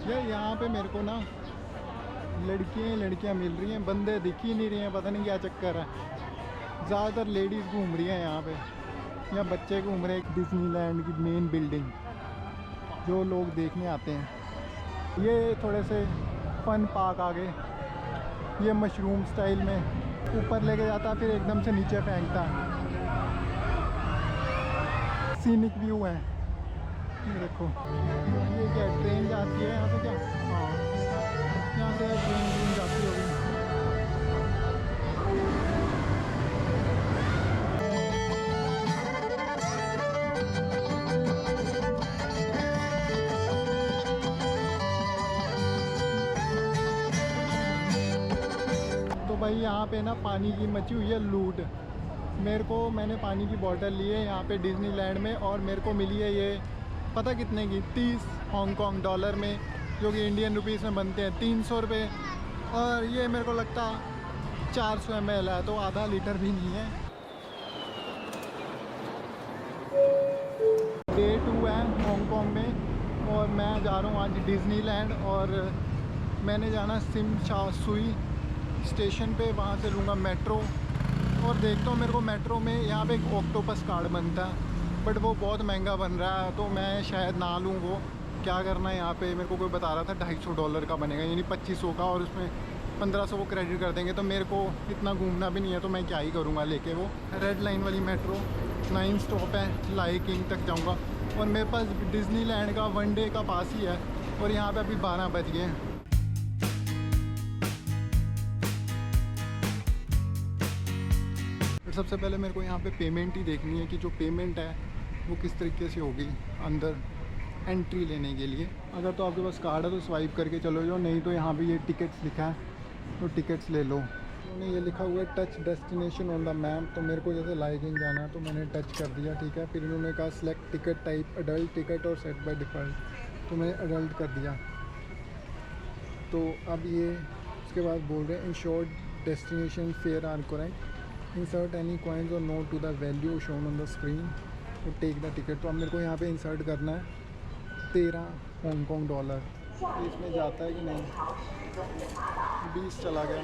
यार यहाँ पे मेरे को ना लड़कियाँ मिल रही हैं, बंदे दिख ही नहीं रहे हैं, पता नहीं क्या चक्कर है। ज़्यादातर लेडीज़ घूम रही हैं यहाँ पे, या बच्चे घूम रहे हैं। डिज्नीलैंड की मेन बिल्डिंग जो लोग देखने आते हैं। ये थोड़े से फन पार्क आ गए, ये मशरूम स्टाइल में ऊपर लेके जाता है फिर एकदम से नीचे फेंकता है। सीनिक व्यू है, ये देखो। ये क्या ट्रेन जाती है यहाँ से क्या? हाँ, यहाँ से ट्रेन जाती होगी। तो भाई यहाँ पे ना पानी की मची हुई है लूट। मैंने पानी की बोतल ली है यहाँ पे डिज्नीलैंड में, और मेरे को मिली है ये पता कितने की, 30 हांगकांग डॉलर में, जो कि इंडियन रुपीस में बनते हैं 300 रुपये। और ये मेरे को लगता 400 ml है, तो आधा लीटर भी नहीं है। डे 2 है हांगकांग में, और मैं जा रहा हूँ आज डिज्नीलैंड। और मैंने जाना सिम चा सुई स्टेशन पे, वहाँ से लूँगा मेट्रो। और देखता हूँ, मेरे को मेट्रो में यहाँ पे एक ऑक्टोपस कार्ड बनता है, बट वो बहुत महंगा बन रहा है, तो मैं शायद ना लूँ वो। क्या करना है यहाँ पे, मेरे को कोई बता रहा था $250 का बनेगा, यानी 2500 का, और उसमें 1500 वो क्रेडिट कर देंगे। तो मेरे को इतना घूमना भी नहीं है, तो मैं क्या ही करूँगा लेके वो। रेड लाइन वाली मेट्रो 9 स्टॉप है, लायन किंग तक जाऊँगा। और मेरे पास डिज्नीलैंड का 1 डे का पास ही है, और यहाँ पर अभी 12 बज गए हैं। सबसे पहले मेरे को यहाँ पे पेमेंट ही देखनी है कि जो पेमेंट है वो किस तरीके से होगी अंदर एंट्री लेने के लिए। अगर तो आपके पास कार्ड है तो स्वाइप करके चलो जाओ, नहीं तो यहाँ पे ये टिकट्स लिखा है, तो टिकट्स ले लो। उन्होंने ये लिखा हुआ है touch destination on the map, तो मेरे को जैसे लायन किंग जाना है तो मैंने टच कर दिया, ठीक है। फिर इन्होंने कहा select ticket type adult ticket और सेट बाय डिफ़ॉल्ट, तो मैंने अडल्ट कर दिया। तो अब ये उसके बाद बोल रहे हैं ensure destination fare are correct, insert any coins or note to the value shown on the screen तो टेक द टिकट। तो अब मेरे को यहाँ पे इंसर्ट करना है 13 हांगकांग डॉलर। इसमें जाता है कि नहीं, 20 चला गया।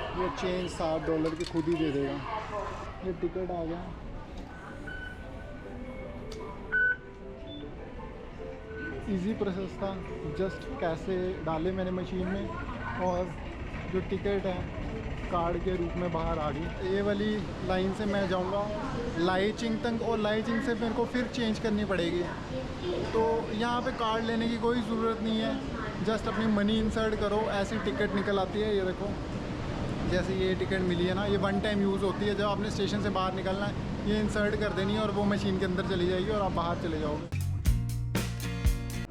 तो ये चेंज $7 की खुद ही दे देगा। ये टिकट आ गया। इजी प्रोसेस था, जस्ट कैसे डाले मैंने मशीन में, और जो टिकट है कार्ड के रूप में बाहर आ गई। ये वाली लाइन से मैं जाऊंगा लायन किंग तक, और लायन किंग से मेरे को फिर चेंज करनी पड़ेगी। तो यहाँ पे कार्ड लेने की कोई ज़रूरत नहीं है, जस्ट अपनी मनी इंसर्ट करो, ऐसी टिकट निकल आती है। ये देखो, जैसे ये टिकट मिली है ना, ये 1 टाइम यूज़ होती है। जब आपने स्टेशन से बाहर निकलना है, ये इंसर्ट कर देनी है और वो मशीन के अंदर चली जाएगी और आप बाहर चले जाओगे।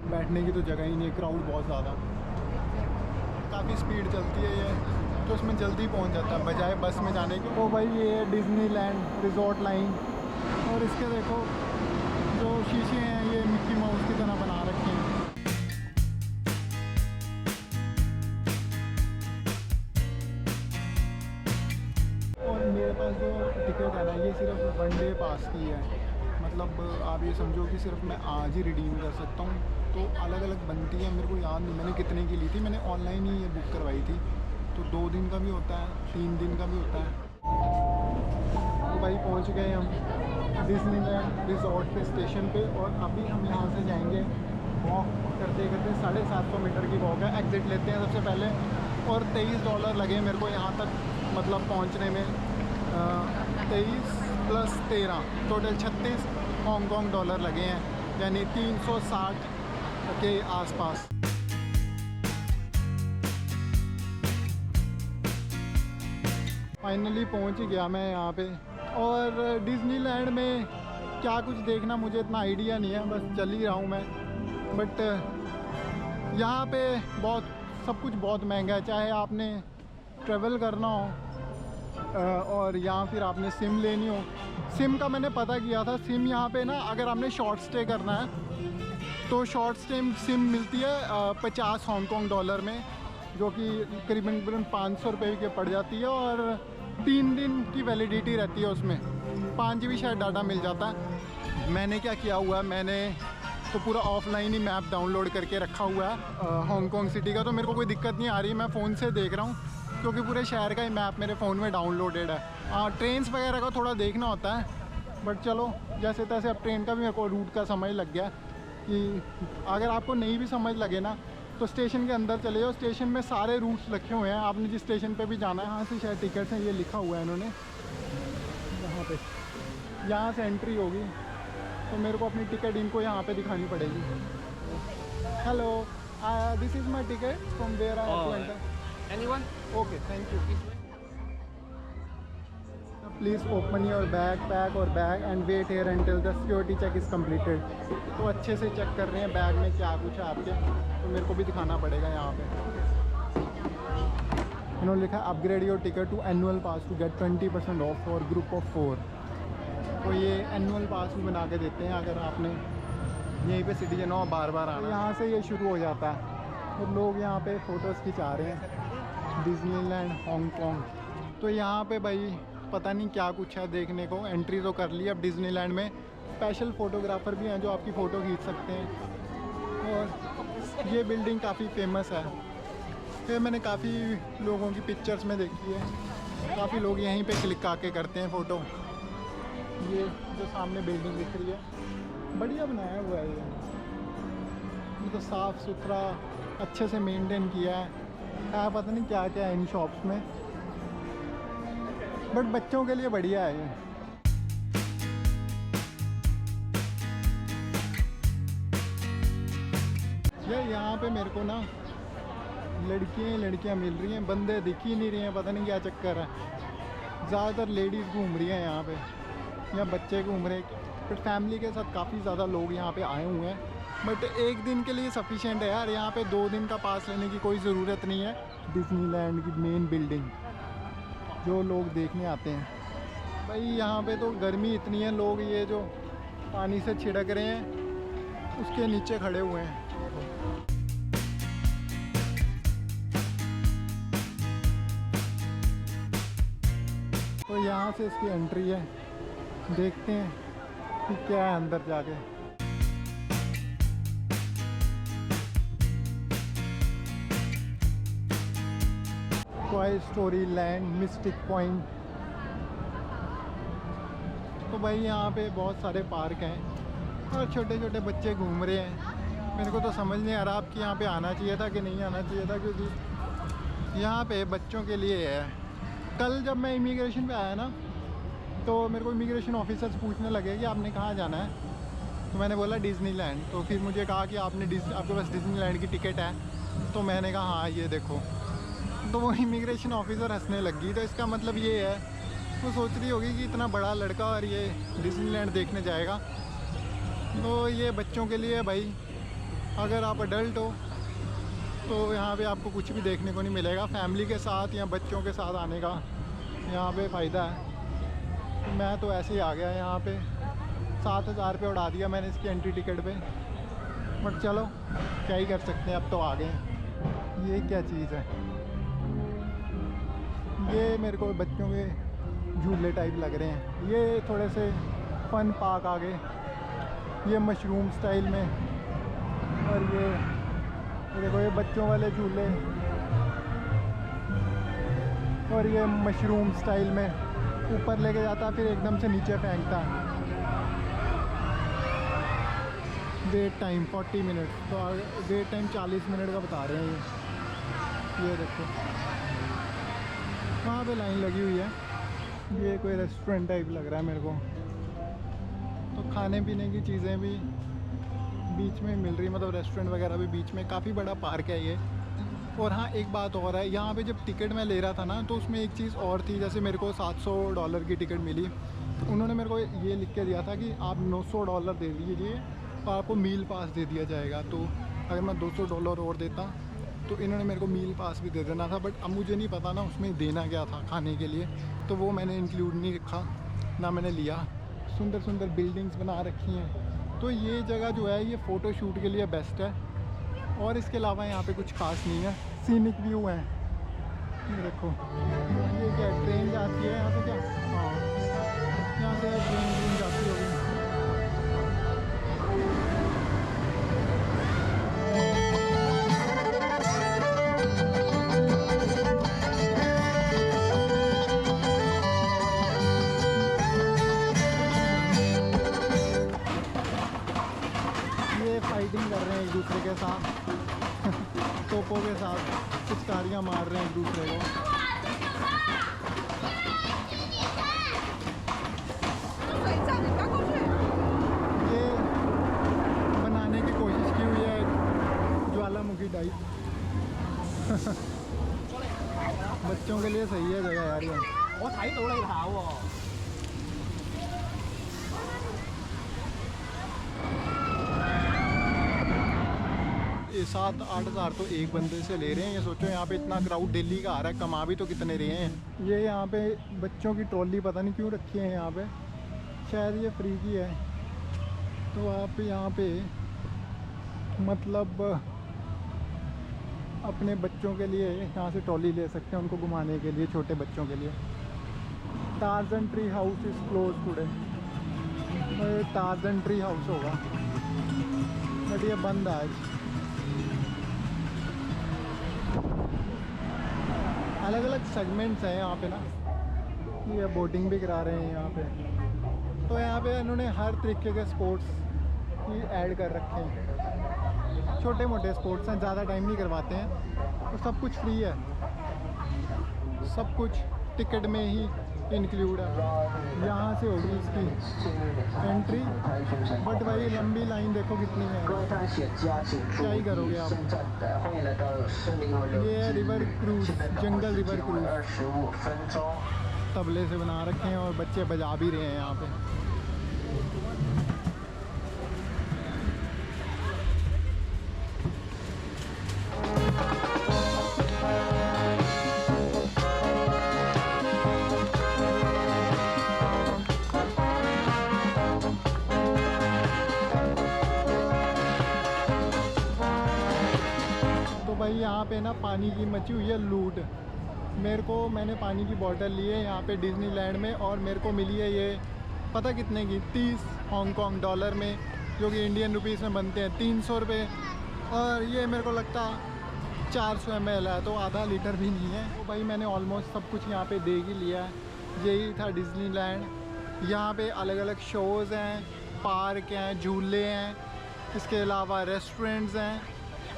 बैठने की तो जगह ही नहीं है, क्राउड बहुत ज़्यादा। काफ़ी स्पीड चलती है ये, तो उसमें जल्दी पहुंच जाता है बजाय बस में जाने के। तो भाई ये है डिज्नीलैंड रिजॉर्ट लाइन, और इसके देखो जो शीशे हैं ये मिक्की माउस की तरह बना रखे हैं। और मेरे पास जो टिकट है ना, ये सिर्फ 1 डे पास की है, मतलब आप ये समझो कि सिर्फ मैं आज ही रिडीम कर सकता हूँ। तो अलग अलग बनती है, मेरे को याद नहीं मैंने कितने की ली थी, मैंने ऑनलाइन ही ये बुक करवाई थी। तो 2 दिन का भी होता है, 3 दिन का भी होता है। तो भाई पहुंच गए हम डिज्नीलैंड रिजॉर्ट के स्टेशन पे, और अभी हम यहाँ से जाएंगे वॉक करते करते। 750 मीटर की वॉक है। एग्ज़िट लेते हैं सबसे पहले, और $23 लगे मेरे को यहाँ तक, मतलब पहुँचने में। 23 + 13 टोटल 36 हांगकांग डॉलर लगे हैं, यानी 360 के आसपास। फाइनली पहुंच ही गया मैं यहाँ पे। और डिज्नीलैंड में क्या कुछ देखना मुझे इतना आइडिया नहीं है, बस चल ही रहा हूँ मैं। बट यहाँ पे सब कुछ बहुत महंगा है, चाहे आपने ट्रैवल करना हो और या फिर आपने सिम लेनी हो। सिम का मैंने पता किया था, सिम यहाँ पे ना अगर आपने शॉर्ट स्टे करना है तो शॉर्ट स्टे सिम मिलती है 50 हांगकांग डॉलर में, जो कि करीबन 500 रुपये की पड़ जाती है, और 3 दिन की वैलिडिटी रहती है उसमें। 5 GB शायद डाटा मिल जाता है। मैंने क्या किया हुआ है, मैंने तो पूरा ऑफलाइन ही मैप डाउनलोड करके रखा हुआ है हांगकांग सिटी का, तो मेरे को कोई दिक्कत नहीं आ रही, मैं फ़ोन से देख रहा हूँ क्योंकि पूरे शहर का ही मैप मेरे फ़ोन में डाउनलोडेड है। हाँ, ट्रेन्स वगैरह का थोड़ा देखना होता है, बट चलो जैसे तैसे अब ट्रेन का भी मेरे को रूट का समझ लग गया कि अगर आपको नहीं भी समझ लगे ना तो स्टेशन के अंदर चले जाओ, स्टेशन में सारे रूट्स रखे हुए हैं, आपने जिस स्टेशन पे भी जाना है। यहाँ से शायद टिकट्स हैं, ये लिखा हुआ है इन्होंने यहाँ पे, यहाँ से एंट्री होगी तो मेरे को अपनी टिकट इनको यहाँ पे दिखानी पड़ेगी। Hello, this is my ticket from where I have to enter. Anyone? Okay, thank you. Please open your bag और bag and wait here until the security check is completed. तो अच्छे से चेक कर रहे हैं बैग में क्या कुछ है आपके, तो मेरे को भी दिखाना पड़ेगा यहाँ पे। इन्होंने लिखा है upgrade your ticket to annual pass to get 20% off for group of 4। तो ये एनुअल पास भी बना के देते हैं अगर आपने यहीं पे सिटीजन हो बार बार आना। यहाँ से ये शुरू हो जाता है, तो लोग यहाँ पे फ़ोटोज़ खिंचा रहे हैं डिज्नीलैंड हांगकांग। तो यहाँ पे भाई पता नहीं क्या कुछ है देखने को, एंट्री तो कर ली। अब डिज्नीलैंड में स्पेशल फ़ोटोग्राफ़र भी हैं जो आपकी फ़ोटो खींच सकते हैं, और ये बिल्डिंग काफ़ी फेमस है। फिर मैंने काफ़ी लोगों की पिक्चर्स में देखी है, काफ़ी लोग यहीं पे क्लिक आके करते हैं फ़ोटो। ये जो सामने बिल्डिंग दिख रही है बढ़िया बनाया हुआ है, ये तो साफ़ सुथरा अच्छे से मेंटेन किया है। पता नहीं क्या क्या है इन शॉप्स में, बट बच्चों के लिए बढ़िया है ये। यहाँ पे मेरे को ना लड़कियाँ मिल रही हैं, बंदे दिख ही नहीं रहे हैं, पता नहीं क्या चक्कर है। ज़्यादातर लेडीज़ घूम रही हैं यहाँ पे, या बच्चे घूम रहे हैं, फिर फैमिली के साथ काफ़ी ज़्यादा लोग यहाँ पे आए हुए हैं। बट एक दिन के लिए सफिशेंट है यार, यहाँ पे 2 दिन का पास लेने की कोई ज़रूरत नहीं है। डिज्नीलैंड की मेन बिल्डिंग जो लोग देखने आते हैं भाई, यहाँ पे तो गर्मी इतनी है, लोग ये जो पानी से छिड़क रहे हैं उसके नीचे खड़े हुए हैं। तो यहाँ से इसकी एंट्री है, देखते हैं कि क्या है अंदर जाके। Toy story land mistake point. तो भाई यहाँ पे बहुत सारे पार्क हैं और छोटे छोटे बच्चे घूम रहे हैं। मेरे को तो समझ नहीं आ रहा आपकी यहाँ पे आना चाहिए था कि नहीं आना चाहिए था, क्योंकि यहाँ पे बच्चों के लिए है। कल जब मैं इमिग्रेशन पे आया ना तो मेरे को इमिग्रेशन ऑफिसर्स पूछने लगे कि आपने कहाँ जाना है, तो मैंने बोला डिज्नीलैंड। तो फिर मुझे कहा कि आपके पास डिज्नीलैंड की टिकट है, तो मैंने कहा हाँ ये देखो। तो वो इमिग्रेशन ऑफिसर हंसने लगी। तो इसका मतलब ये है, वो सोच रही होगी कि इतना बड़ा लड़का और ये डिज्नीलैंड देखने जाएगा। तो ये बच्चों के लिए है भाई, अगर आप अडल्ट हो तो यहाँ पे आपको कुछ भी देखने को नहीं मिलेगा। फैमिली के साथ या बच्चों के साथ आने का यहाँ पे फ़ायदा है। तो मैं तो ऐसे ही आ गया यहाँ पे, 7,000 रुपये उड़ा दिया मैंने इसकी एंट्री टिकट पे, बट चलो क्या ही कर सकते हैं, अब तो आ गए। ये क्या चीज़ है, ये मेरे को बच्चों के झूले टाइप लग रहे हैं। ये थोड़े से फन पार्क आ गए, ये मशरूम स्टाइल में, और ये देखो ये बच्चों वाले झूले, और ये मशरूम स्टाइल में ऊपर लेके जाता है फिर एकदम से नीचे फेंकता है। वेट टाइम 40 मिनट, तो वेट टाइम 40 मिनट का बता रहे हैं। ये देखो वहाँ पे लाइन लगी हुई है, ये कोई रेस्टोरेंट टाइप लग रहा है मेरे को। तो खाने पीने की चीज़ें भी बीच में मिल रही, मतलब रेस्टोरेंट वगैरह भी बीच में। काफ़ी बड़ा पार्क है ये। और हाँ, एक बात और है, यहाँ पे जब टिकट मैं ले रहा था ना तो उसमें एक चीज़ और थी। जैसे मेरे को $700 की टिकट मिली, तो उन्होंने मेरे को ये लिख के दिया था कि आप $900 दे दीजिए तो आपको मील पास दे दिया जाएगा। तो अगर मैं $200 और देता तो इन्होंने मेरे को मील पास भी दे देना था, बट अब मुझे नहीं पता ना उसमें देना क्या था खाने के लिए, तो वो मैंने इंक्लूड नहीं रखा, ना मैंने लिया। सुंदर सुंदर बिल्डिंग्स बना रखी हैं। तो ये जगह जो है ये फ़ोटो शूट के लिए बेस्ट है, और इसके अलावा यहाँ पे कुछ खास नहीं है। सीनिक व्यू है, ये देखो। ये क्या ट्रेन जाती है यहाँ से क्या? हाँ, यहाँ से ट्रेन जाती होगी। ये फाइटिंग कर रहे हैं एक दूसरे के साथ तोपों के साथ पिचकारियाँ मार रहे हैं एक दूसरे को। ये बनाने की कोशिश की हुई है ज्वालामुखी टाइप बच्चों के लिए सही है जगह यार ये। 我睇到你跑喎。 7-8 हज़ार तो एक बंदे से ले रहे हैं। ये सोचो यहाँ पे इतना क्राउड दिल्ली का आ रहा है, कमा भी तो कितने रहे हैं। ये यहाँ पे बच्चों की ट्रॉली पता नहीं क्यों रखी है यहाँ पे, शायद ये फ्री की है। तो आप यहाँ पे मतलब अपने बच्चों के लिए यहाँ से ट्रॉली ले सकते हैं उनको घुमाने के लिए, छोटे बच्चों के लिए। Torsion tree house is close today. Torsion tree house होगा बट ये बंद है आज। अलग अलग सेगमेंट्स हैं यहाँ पे ना, ये बोटिंग भी करा रहे हैं यहाँ पे। तो यहाँ पे इन्होंने हर तरीके के स्पोर्ट्स ही ऐड कर रखे हैं। छोटे मोटे स्पोर्ट्स हैं, ज़्यादा टाइम नहीं करवाते हैं। और सब कुछ फ्री है, सब कुछ टिकट में ही इंक्लूड है। यहाँ से होगी इसकी एंट्री, बट भाई लंबी लाइन देखो कितनी है, क्या ही करोगे आप। ये है रिवर क्रूज, जंगल रिवर क्रूज। तबले से बना रखे हैं और बच्चे बजा भी रहे हैं यहाँ पे। तो भाई यहाँ पे ना पानी की मची हुई है लूट। मैंने पानी की बोतल ली है यहाँ पे डिज्नीलैंड में, और मेरे को मिली है ये पता कितने की, 30 हांगकांग डॉलर में, जो कि इंडियन रुपीस में बनते हैं 300 रुपये। और ये मेरे को लगता 400 ml है, तो आधा लीटर भी नहीं है। तो भाई मैंने ऑलमोस्ट सब कुछ यहाँ पे देख ही लिया है। यही था डिज्नीलैंड। यहाँ पे अलग अलग शोज़ हैं, पार्क हैं, झूले हैं, इसके अलावा रेस्टोरेंट्स हैं।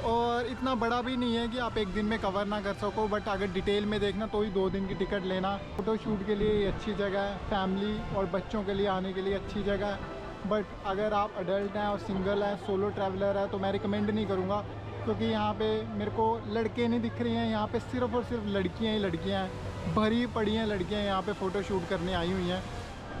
और इतना बड़ा भी नहीं है कि आप एक दिन में कवर ना कर सको, बट अगर डिटेल में देखना तो ही 2 दिन की टिकट लेना। फ़ोटो शूट के लिए ये अच्छी जगह है, फैमिली और बच्चों के लिए आने के लिए अच्छी जगह है। बट अगर आप अडल्ट हैं और सिंगल हैं, सोलो ट्रैवलर है, तो मैं रिकमेंड नहीं करूँगा, क्योंकि यहाँ पे मेरे को लड़के नहीं दिख रहे हैं। यहाँ पे सिर्फ़ और सिर्फ लड़कियाँ ही लड़कियाँ हैं, भरी पड़ी हैं लड़कियाँ यहाँ पे फ़ोटो शूट करने आई हुई हैं।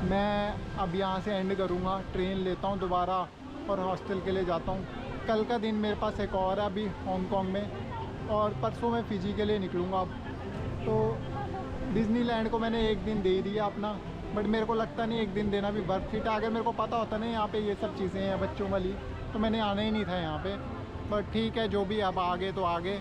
मैं अब यहाँ से एंड करूँगा, ट्रेन लेता हूँ दोबारा और हॉस्टल के लिए जाता हूँ। कल का दिन मेरे पास एक और है अभी हांगकांग में, और परसों मैं फ़िजी के लिए निकलूँगा अब। तो डिज्नीलैंड को मैंने एक दिन दे दिया अपना, बट मेरे को लगता नहीं एक दिन देना भी वर्थ इट है। अगर मेरे को पता होता ना यहाँ पे ये सब चीज़ें हैं बच्चों वाली, तो मैंने आना ही नहीं था यहाँ पे। बट ठीक है, जो भी अब आगे तो आगे।